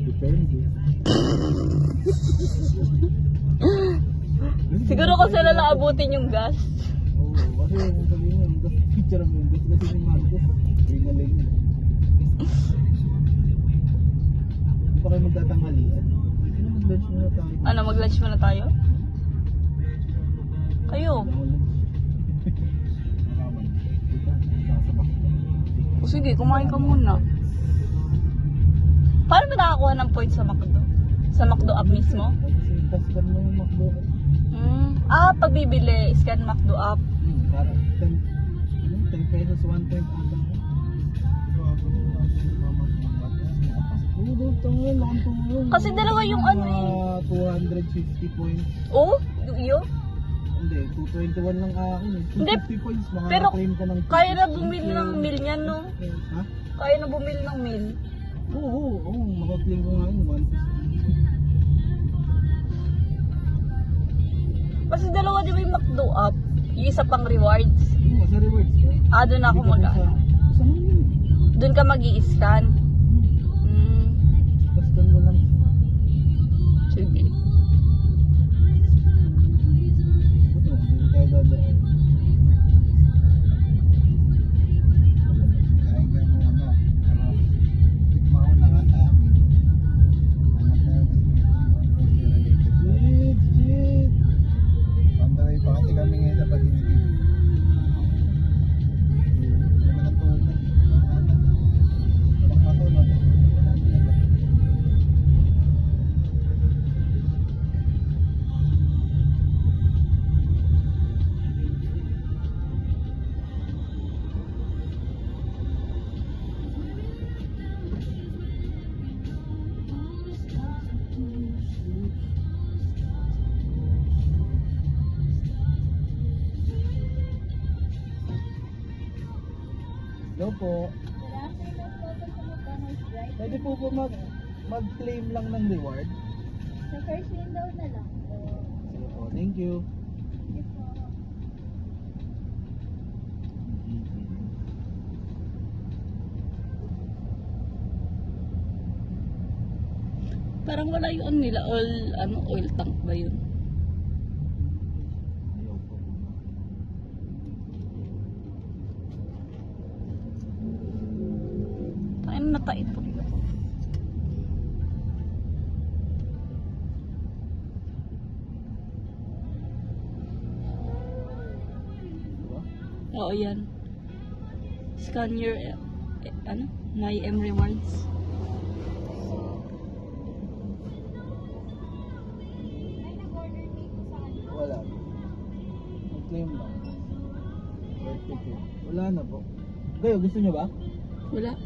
Depende. Siguro kasi na naabutin yung gas. Oo, kasi yung sabihin mo, yung picture mo, yung kasi yung Marcos, ringaling yun. Hindi pa kayo magtatanghalian. Hindi na mag-lunch muna tayo. Ano, mag-lunch muna tayo? Kayo. O sige, kumain ka muna. Paano ba nakakuha ng points sa McDo? Sa McDo app mismo? Kasi scan mo yung McDo. Pag bibili, scan McDo app. Parang 10 pesos, 1 point ata. Oo, tangin, nakantulong. Kasi dalawa yung ano eh. 250 points. Oh, yun? Hindi, 221 lang akin eh. Hindi, 250 points, pero makaka-claim ka ng kaya na bumili ng meal niyan, no? Ha? Kaya na bumili ng meal. Oo, maka-claim ko nga yun, 150. Kasi dalawa di ba yung McDo app? Yung isa pang rewards. Oo, sa rewards ka. Doon ako muna. Saan mo yun? Doon ka mag-i-scan. Basta mo lang. Sige. Ito, hindi tayo dadaan. Kaya nga mo ano, tikmaon na nga sa amin. Shit! Pandaray pa kasi kami ngayon sa pag-ibig. Hindi naman ang tulad. Walang matulad. Hello po. Pwede po mag-claim lang ng reward? Sa first window na lang. Sige po, thank you. Parang wala yung nila, oil tank ba yun? Ayaw po. Tayo na tayo ito. Diba? Oo, yan. Scan your, my M rewards. Wala. Mag-claim lang. Birth ticket. Wala na po. Kayo, gusto nyo ba? Wala.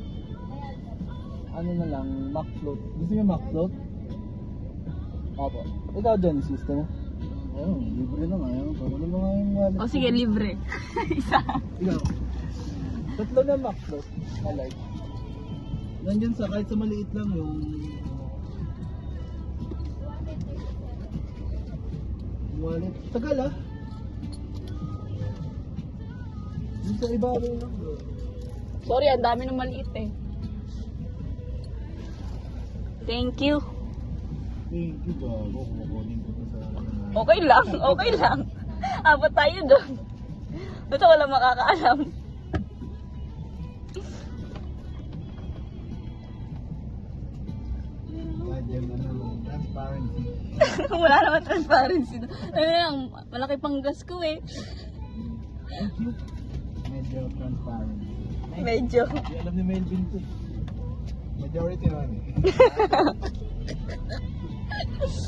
Ano na lang, Mac float. Gusto nyo Mac float? Opo. Ikaw dyan, gusto mo? Ayun, libre na nga yun. Pagod mo nga yung wallet. O sige, libre. Isa. Ikaw. Tatlo na Mac float. I like. Nandyan sa, kahit sa maliit lang yung wallet. Tagal ah. Yung sa ibabaw lang bro. Sorry, ang dami ng maliit eh. Thank you. Thank you bago. Kukunin ko to sa Okay lang, okay lang. Apat tayo doon. Basta wala makakaalam. Diyan ano, transparency. Wala naman transparency. Ano lang, malaki pang gas ko eh. Thank you. Medyo transparent. Medyo. Di alam ni Melvin to. Majority naman eh.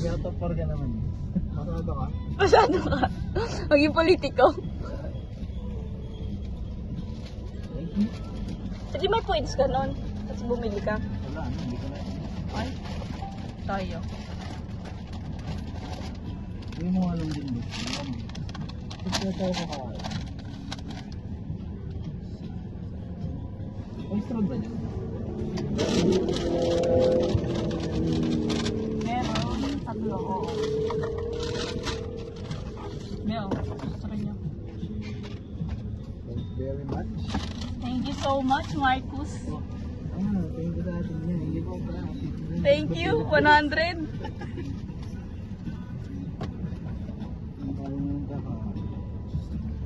Pinatapar ka naman eh. Masado ka? Masyado ka. Maging politiko. Thank you. Kasi may points ka nun. Tapos bumili ka. Wala, hindi ko na. Ay, tayo. Hindi mo alam din ba? Kasi tayo kakain. Oyster ba dyan? Meron, tatlo. Oo. Meron, gusto rin niya. Thank you very much. Thank you so much, Marcus. Thank you sa atin yan. Hindi ko pa. Thank you, 100.